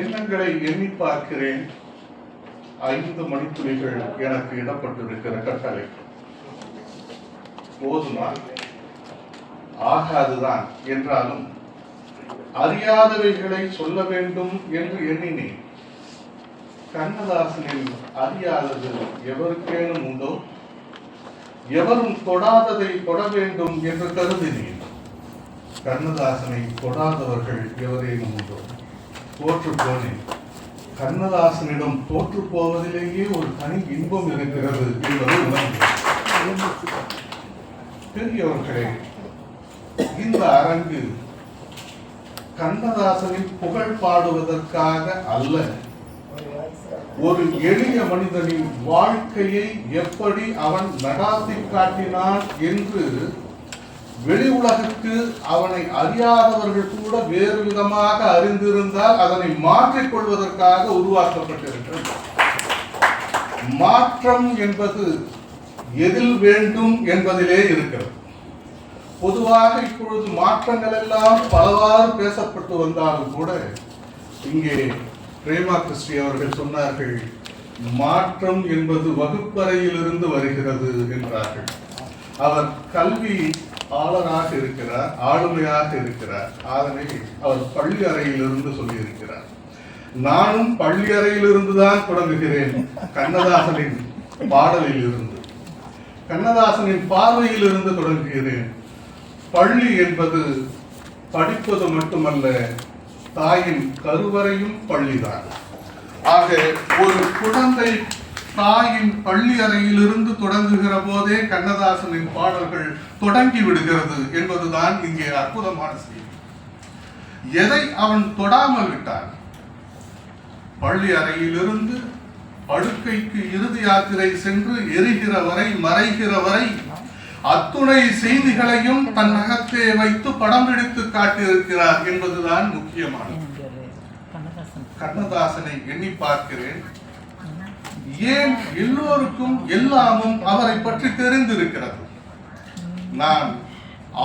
எண்ணங்களை எண்ணி பார்க்கிறேன். 5 மணித்துளிகள் எனக்கு இடப்பட்டிருக்கிற கட்டளை போதுமா? ஆகாதுதான் என்றாலும் அறியாதவைகளை சொல்ல வேண்டும் என்று எண்ணினேன். கண்ணதாசனில் அறியாதது எவருக்கேனும் உண்டோ? எவரும் தொடாததை தொட வேண்டும் என்று கருதினேன். கண்ணதாசனை தொடாதவர்கள் எவரேனும் உண்டோ? தோற்று போனேன். கண்ணதாசனிடம் தோற்று போவதிலேயே ஒரு தனி இன்பம் இருக்கிறது என்பதை உணர்ந்தேன். பெரியவர்களே, இந்த அரங்கு கண்ணதாசனின் புகழ் பாடுவதற்காக அல்ல, ஒரு எளிய மனிதனின் வாழ்க்கையை எப்படி அவன் நடாத்தி காட்டினான் என்று வெளி உலகுக்கு அவனை அறியாதவர்கள் கூட வேறு விதமாக அறிந்திருந்தால் அதனை மாற்றிக் கொள்வதற்காக உருவாக்கப்பட்டிருக்கிறது. மாற்றம் என்பது எதில் வேண்டும் என்பதிலே இருக்கிறது. பொதுவாக இப்பொழுது மாற்றங்கள் எல்லாம் பலவாறு பேசப்பட்டு வந்தாலும் கூட இங்கே பிரேமா கிறிஸ்டி அவர்கள் சொன்னார்கள், மாற்றம் என்பது வகுப்பறையிலிருந்து வருகிறது என்றார்கள். அவர் கல்வி ஆளராக இருக்கிறார், ஆளுமையாக இருக்கிறார். அதனை அவர் பள்ளி அறையிலிருந்து சொல்லியிருக்கிறார். நானும் பள்ளி அறையிலிருந்து தான் தொடங்குகிறேன். கண்ணதாசனின் பாடலில் இருந்து, கண்ணதாசனின் பார்வையில் இருந்து தொடங்குகிறேன். பள்ளி என்பது படிப்பது மட்டுமல்ல, தாயின் கருவறையும் பள்ளிதான். ஆக ஒரு குழந்தை தாயின் பள்ளி அறையிலிருந்து தொடங்குகிற போதே கண்ணதாசனின் பாடல்கள் தொடங்கி விடுகிறது என்பதுதான் இங்கே அற்புதமான செய்தி. எதை அவன் தொடாமல் விட்டான்? பள்ளி அறையிலிருந்து படுக்கைக்கு இறுதி யாத்திரை சென்று எரிகிற வரை, மறைகிற வரை அத்துணை செய்திகளையும் தன் அகத்தே வைத்து படம் பிடித்து காட்டியிருக்கிறார் என்பதுதான் முக்கியமானது. கண்ணதாசனை எண்ணி பார்க்கிறேன். ஏன் எல்லோருக்கும் எல்லாமும் அவரை பற்றி தெரிந்திருக்கிறது. நான்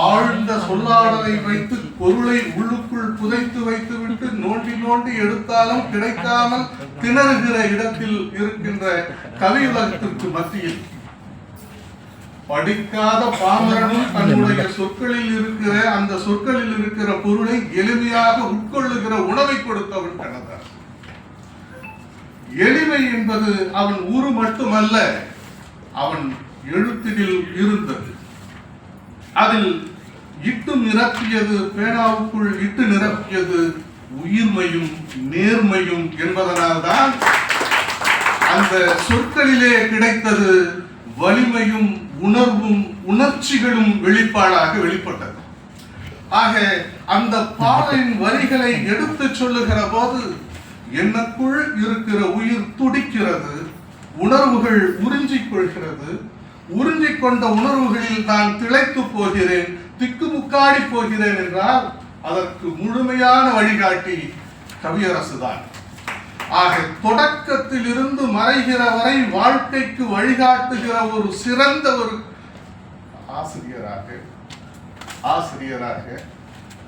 ஆழ்ந்த சொல்லாடலை வைத்து பொருளை உள்ளுக்குள் புதைத்து வைத்துவிட்டு நோண்டி நோண்டி எடுத்தாலும் கிடைக்காமல் திணறுகிற இடத்தில் இருக்கின்ற கவியுலகத்திற்கு மத்தியில் படிக்காத பாமரனும் தன்னுடைய சொற்களில் இருக்கிற அந்த சொற்களில் இருக்கிற பொருளை எளிமையாக உட்கொள்ளுகிற உணவை கொடுத்தவன் கண்ணதாசன். எளிமை என்பது அவன் ஊரு மட்டுமல்ல, அவன் எழுத்தினில் இருந்தது. அதில் இட்டு நிரப்பியது, பேனாவுக்குள் இட்டு நிரப்பியது உயிர்மையும் நேர்மையும் என்பதனால்தான் அந்த சொற்களிலே கிடைத்தது வலிமையும் உணர்வும் உணர்ச்சிகளும் வெளிப்பாடாக வெளிப்பட்டது. ஆக அந்த பாடலின் வரிகளை எடுத்து சொல்லுகிற போது எனக்குள் இருக்கிற உயிர் துடிக்கிறது, உணர்வுகள் உறிஞ்சிக் கொள்கிறது. உறிஞ்சிக் கொண்ட உணர்வுகளில் நான் திளைத்து போகிறேன், திக்குமுக்காடி போகிறேன் என்றால் அதற்கு முழுமையான வழிகாட்டி கவியரசுதான். ஆக தொடக்கத்தில் இருந்து மறைகிற வரை வாழ்க்கைக்கு வழிகாட்டுகிற ஒரு சிறந்த ஒரு ஆசிரியராக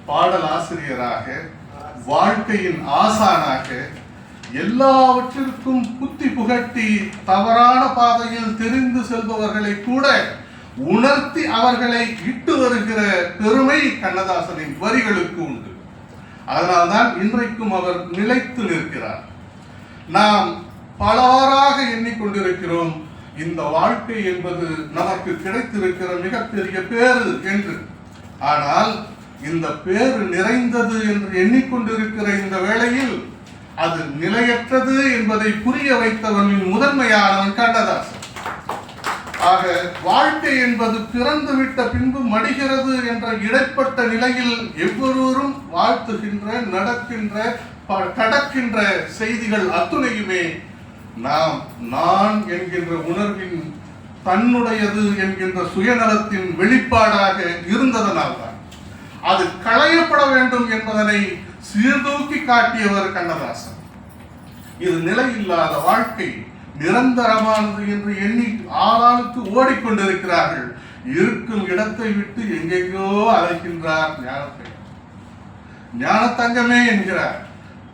பாடல் ஆசிரியராக, வாழ்க்கையின் ஆசானாக, எல்லாவற்றிற்கும் புத்தி புகட்டி தவறான பாதையில் தெரிந்து செல்பவர்களை கூட உணர்த்தி அவர்களை இட்டு வருகிற பெருமை கண்ணதாசனின் வரிகளுக்கு உண்டு. அதனால்தான் இன்றைக்கும் அவர் நிலைத்து நிற்கிறார். நாம் பலவாறாக எண்ணிக்கொண்டிருக்கிறோம் இந்த வாழ்க்கை என்பது நமக்கு கிடைத்திருக்கிற மிகப்பெரிய பேறு என்று. ஆனால் இந்த பேறு நிறைந்தது என்று எண்ணிக்கொண்டிருக்கிற இந்த வேளையில் அது நிலையற்றது என்பதை புரிய வைத்தவனின் முதன்மையானவன் கண்ணதாசன். ஆக வாழ்க்கை என்பது பிறந்து விட்ட பின்பு மடிகிறது என்ற இடைப்பட்ட நிலையில் எவ்வொருவரும் வாழ்த்துகின்ற, நடக்கின்ற, கடக்கின்ற செய்திகள் அத்துணையுமே நான் என்கின்ற உணர்வின், தன்னுடையது என்கின்ற சுயநலத்தின் வெளிப்பாடாக இருந்ததனால்தான் அது களையப்பட வேண்டும் என்பதனை சீர்தூக்கி காட்டியவர் கண்ணதாசன். இது நிலையில்லாத வாழ்க்கை, நிரந்தரமானது என்று எண்ணி ஆளாளுக்கு ஓடிக்கொண்டிருக்கிறார்கள். இருக்கும் இடத்தை விட்டு எங்கெங்கோ அழைக்கின்றார் ஞானத்தை. ஞானத்தங்கமே என்கிறார்.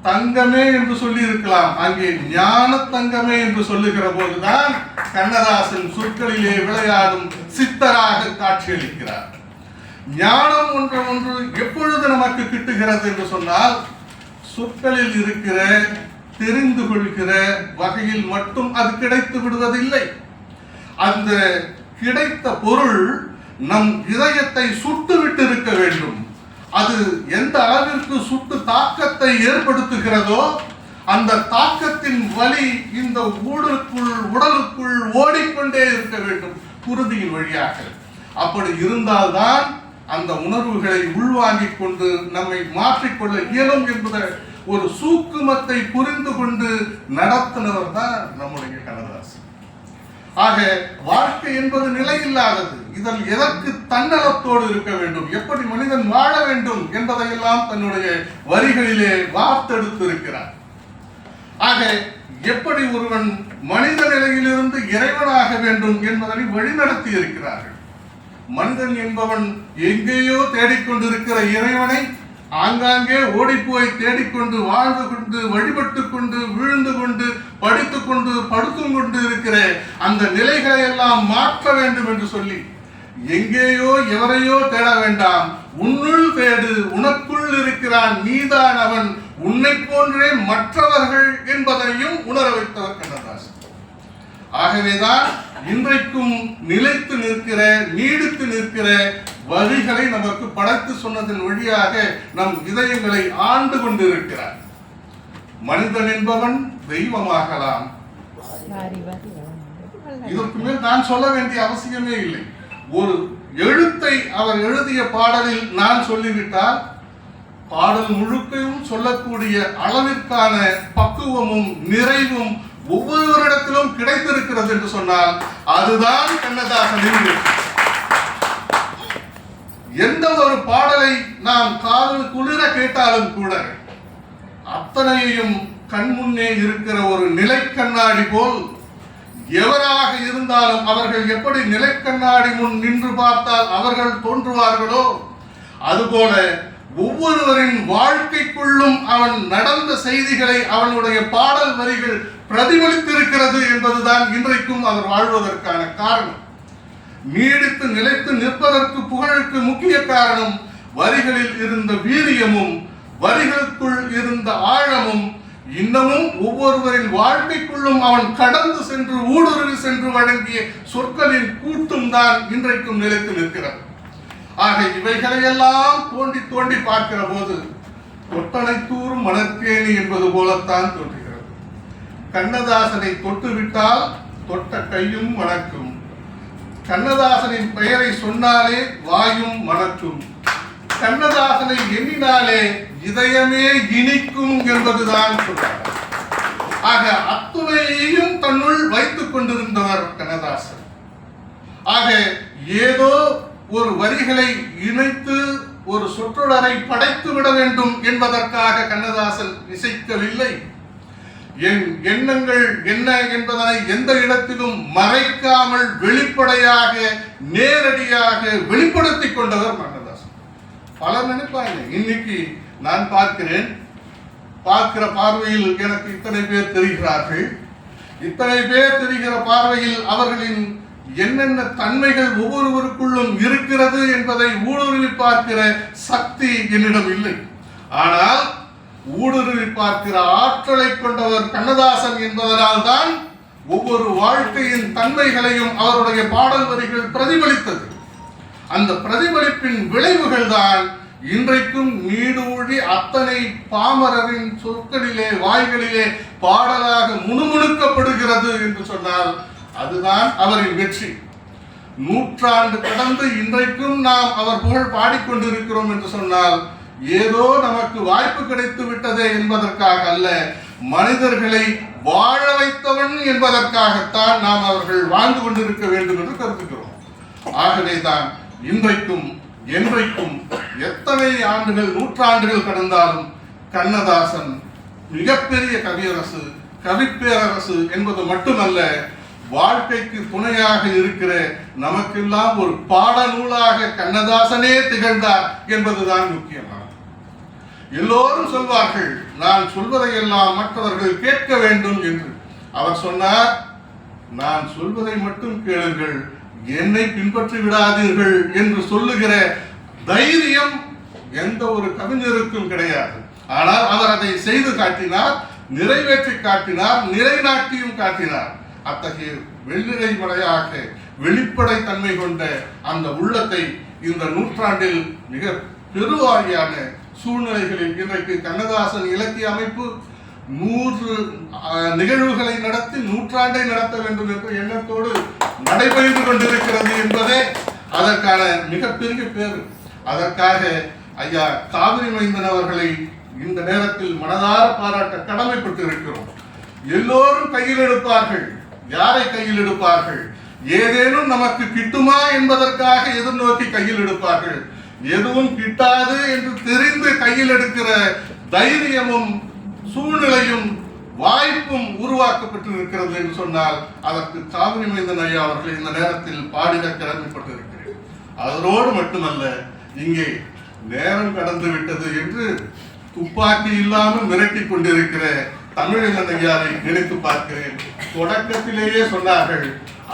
தங்கமே என்று சொல்லி இருக்கலாம், அங்கே ஞான தங்கமே என்று சொல்லுகிற போதுதான் கண்ணதாசன் சொற்களிலே விளையாடும் சித்தராக காட்சியளிக்கிறார். ஞானம் ஒன்று எப்பொழுது நமக்கு கிட்டுகிறது என்று சொன்னால், சொற்களில் இருக்கிற தெரிந்து கொள்கிற வகையில் மட்டும் அது கிடைத்து விடுவதில்லை. அந்த கிடைத்த பொருள் நம் இதயத்தை சுட்டுவிட்டு இருக்க வேண்டும். அது எந்த அளவிற்கு சுட்டு தாக்கத்தை ஏற்படுத்துகிறதோ அந்த தாக்கத்தின் வலி இந்த உடலுக்குள் ஓடிக்கொண்டே இருக்க வேண்டும் குருதியின் வழியாக. அப்படி இருந்தால்தான் அந்த உணர்வுகளை உள்வாங்கிக் கொண்டு நம்மை மாற்றிக்கொள்ள இயலும் என்பதை ஒரு சூக்குமத்தை புரிந்து கொண்டு நடத்தினவர் தான் நம்முடைய கண்ணதாசன். ஆக வாழ்க்கை என்பது நிலையில்லாதது. இதில் எதற்கு தன்னலத்தோடு இருக்க வேண்டும், எப்படி மனிதன் வாழ வேண்டும் என்பதையெல்லாம் தன்னுடைய வரிகளிலே வார்த்தெடுத்து இருக்கிறார். ஆக எப்படி ஒருவன் மனித நிலையிலிருந்து இறைவனாக வேண்டும் என்பதனை வழிநடத்தி இருக்கிறார்கள். மனிதன் என்பவன் எங்கேயோ தேடிக்கொண்டிருக்கிற இறைவனை ஆங்காங்கே ஓடிப்போய் தேடிக்கொண்டு வாழ்ந்து கொண்டு வழிபட்டு கொண்டு விழுந்து கொண்டு படித்துக் கொண்டு படுத்தும் கொண்டு இருக்கிற அந்த நிலைகளை எல்லாம் மாற்ற வேண்டும் என்று சொல்லி எங்கேயோ எவரையோ தேட வேண்டாம், உன்னுள் தேடு, உனக்குள் இருக்கிறான், நீதான் அவன், உன்னை போன்றே மற்றவர்கள் என்பதையும் உணர வைத்தவர் கண்ணதாசன். ஆகவேதான் இன்றைக்கும் நிலைத்து நிற்கிற நீடித்து நிற்கிற வரிகளை நமக்கு படைத்து சொன்னதன் வழியாக நம் இதயங்களை ஆண்டு கொண்டிருக்கிறார். மனிதன் என்பவன் தெய்வமாகலாம். இதற்கு மேல் நான் சொல்ல வேண்டிய அவசியமே இல்லை. ஒரு எழுத்தை அவர் எழுதிய பாடலில் நான் சொல்லிவிட்டால் பாடல் முழுக்கையும் சொல்லக்கூடிய அளவிற்கான பக்குவமும் நிறைவும் ஒவ்வொருவரிடத்திலும் கிடைத்திருக்கிறது என்று சொன்னால் அதுதான் கண்ணதாசனின். எந்த ஒரு பாடலை நாம் காதல் குளிர கேட்டாலும் கூட அத்தனையும் கண்முன்னே இருக்கிற ஒரு நிலை கண்ணாடி போல் எவராக இருந்தாலும் அவர்கள் எப்படி நிலை கண்ணாடி முன் நின்று பார்த்தால் அவர்கள் தோன்றுவார்களோ அதுபோல ஒவ்வொருவரின் வாழ்க்கைக்குள்ளும் அவன் நடந்த செய்திகளை அவனுடைய பாடல் வரிகள் பிரதிபலித்திருக்கிறது என்பதுதான் இன்றைக்கும் அவர் வாழ்வதற்கான காரணம். நீடித்து நிலைத்து நிற்பதற்கு புகழுக்கு முக்கிய காரணம் வரிகளில் இருந்த வீரியமும் வரிகளுக்குள் இருந்த ஆழமும் இன்னமும் ஒவ்வொருவரின் வாழ்க்கைக்குள்ளும் அவன் கடந்து சென்று ஊடுருவி சென்று வழங்கிய சொற்களின் கூட்டும் தான் இன்றைக்கும் நிலைத்து நிற்கிறது. ஆக இவைகளையெல்லாம் தோண்டி தோண்டி பார்க்கிற போது தொட்டனை தூரும் மணற்கேணி என்பது போலத்தான் தோன்றுகிறது. கண்ணதாசனை தொட்டுவிட்டால் தொட்ட கையும் மணக்கும், கண்ணதாசனின் பெயரை சொன்னாலே வாயும் மணக்கும், கண்ணதாசனை எண்ணினாலே இதயமே இனிக்கும் என்பதுதான் சொல்றார். ஆக அத்துணையையும் தன்னுள் வைத்துக் கொண்டிருந்தவர் கண்ணதாசன். ஆக ஏதோ ஒரு வரிகளை இணைத்து ஒரு சொற்றொடரை படைத்து விட வேண்டும் என்பதற்காக கண்ணதாசன் இசைக்கவில்லை. என் எண்ணங்கள் என்ன என்பதனை எந்த இடத்திலும் மறைக்காமல் வெளிப்படையாக நேரடியாக வெளிப்படுத்திக் கொண்டவர் கண்ணதாசன். பலர் நினைப்பாங்க, இன்னைக்கு நான் பார்க்கிறேன், பார்க்கிற பார்வையில் எனக்கு இத்தனை பேர் தெரிகிறார்கள், இத்தனை பேர் தெரிகிற பார்வையில் அவர்களின் என்னென்ன தன்மைகள் ஒவ்வொருவருக்குள்ளும் இருக்கிறது என்பதை ஊடுருவி பார்க்கிற சக்தி என்னிடம் இல்லை. ஆனால் ஊடுருவி பார்க்கிற ஆற்றலை கொண்டவர் கண்ணதாசன் என்பதனால் தான் ஒவ்வொரு வாழ்க்கையின் தன்மைகளையும் அவருடைய பாடல் வரிகள் பிரதிபலித்தது. அந்த பிரதிபலிப்பின் விளைவுகள் தான் இன்றைக்கும் நீடூழி அத்தனை பாமரரின் சொற்களிலே வாய்களிலே பாடலாக முணுமுணுக்கப்படுகிறது என்று சொன்னால் அதுதான் அவரின் வெற்றி. நூற்றாண்டு கடந்து இன்றைக்கும் நாம் அவர் புகழ் பாடிக்கொண்டிருக்கிறோம் என்று சொன்னால் ஏதோ நமக்கு வாய்ப்பு கிடைத்து விட்டதே என்பதற்காக அல்ல, மனிதர்களை வாழ வைத்தவன் என்பதற்காகத்தான் நாம் அவர்கள் வாழ்ந்து கொண்டிருக்க வேண்டும் என்று கருதுகிறோம். ஆகவேதான் இன்றைக்கும் என்றைக்கும் எத்தனை ஆண்டுகள் நூற்றாண்டுகள் கடந்தாலும் கண்ணதாசன் மிகப்பெரிய கவியரசு, கவிப்பேரரசு என்பது மட்டுமல்ல, வாழ்க்கைக்கு துணையாக இருக்கிற நமக்கெல்லாம் ஒரு பாடநூலாக கண்ணதாசனே திகழ்ந்தார் என்பதுதான் முக்கியமானது. எல்லோரும் சொல்வார்கள் நான் சொல்வதையெல்லாம் மற்றவர்கள் கேட்க வேண்டும் என்று. அவர் சொன்னார், நான் சொல்வதை மட்டும் கேளுங்கள், என்னை பின்பற்றி விடாதீர்கள் என்று சொல்லுகிற தைரியம் எந்த ஒரு கவிஞருக்கும் கிடையாது. ஆனால் அவர் அதை செய்து காட்டினார், நிறைவேற்றி காட்டினார், நிலைநாட்டியும் காட்டினார். அத்தகைய வெள்ளிடை மலையாக வெளிப்படை தன்மை கொண்ட அந்த உள்ளத்தை இந்த நூற்றாண்டில் மிக பெருவாரியான சூழ்நிலைகளில் இன்றைக்கு கண்ணதாசன் இலக்கிய அமைப்பு 100 நிகழ்வுகளை நடத்தி நூற்றாண்டை நடத்த வேண்டும் என்ற எண்ணத்தோடு நடைபெற்று கொண்டிருக்கிறது என்பதே அதற்கான மிகப்பெரிய பேரு. அதற்காக ஐயா காவிரி மைந்தன் அவர்களை இந்த நேரத்தில் மனதார பாராட்ட கடமைப்பட்டு இருக்கிறோம். எல்லோரும் கையில் எடுப்பார்கள். யாரை கையில் எடுப்பார்கள்? ஏதேனும் நமக்கு கிட்டுமா என்பதற்காக எதிர்நோக்கி கையில் எடுப்பார்கள். எதுவும் கிட்டாது என்று தெரிந்து கையில் எடுக்கிற தைரியமும் சூழ்நிலையும் வாய்ப்பும் உருவாக்கப்பட்டு இருக்கிறது என்று சொன்னால் அதற்கு காவிரி மைந்தன் ஐயா அவர்கள் இந்த நேரத்தில் பாடிட கடமைப்பட்டிருக்கிறேன். அதனோடு மட்டுமல்ல, இங்கே நேரம் கடந்து விட்டது என்று துப்பாக்கி இல்லாமல் மிரட்டி கொண்டிருக்கிற தமிழிலன் ஐயாவை நினைத்து பார்க்கிறேன். தொடக்கத்திலேயே சொன்னார்கள்,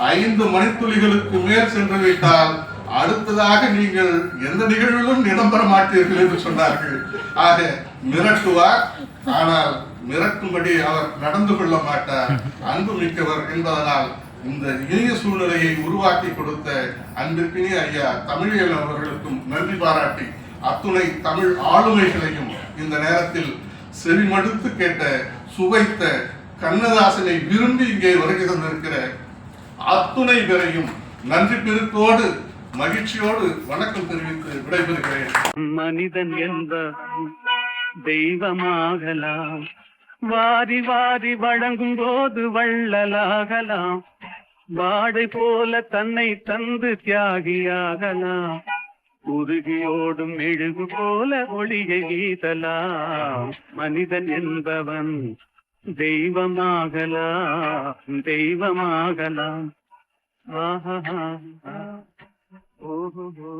5 மணித்துளிகளுக்கு மேல் சென்று விட்டால் அடுத்ததாக நீங்கள் எந்த நிகழ்விலும் இடம்பெற மாட்டீர்கள் என்று சொன்னார்கள். ஆக மிரட்டுவார், ஆனால் மிரட்டும்படி அவர் நடந்து கொள்ள மாட்டார். அன்பு மிக்கவர் என்பதனால் இந்த இனிய சூழ்நிலையை உருவாக்கி கொடுத்த அன்பிற்கினிய ஐயா தமிழியல் அவர்களுக்கும் நன்றி பாராட்டி, அத்துணை தமிழ் ஆளுமைகளையும் இந்த நேரத்தில் செவிமடுத்து கேட்ட சுவைத்த கண்ணதாசனை விரும்பி இங்கே வருகை தந்திருக்கிற அத்துணை பேரையும் நன்றி பெருக்கோடு மகிழ்ச்சியோடு வணக்கம் தெரிவித்து விடைபெறுகிறேன். மனிதன் என்ற தெய்வமாகலாம், வாரி வாரி வழங்கும் போது வள்ளலாகலாம், வாடை போல தன்னை தந்து தியாகியாகலாம், உருகியோடும் மெழுகு போல ஒளியை வீசலாம். மனிதன் என்பவன் தெய்வமாகலாம், தெய்வமாகலாம். ஆஹா, ஓஹோ.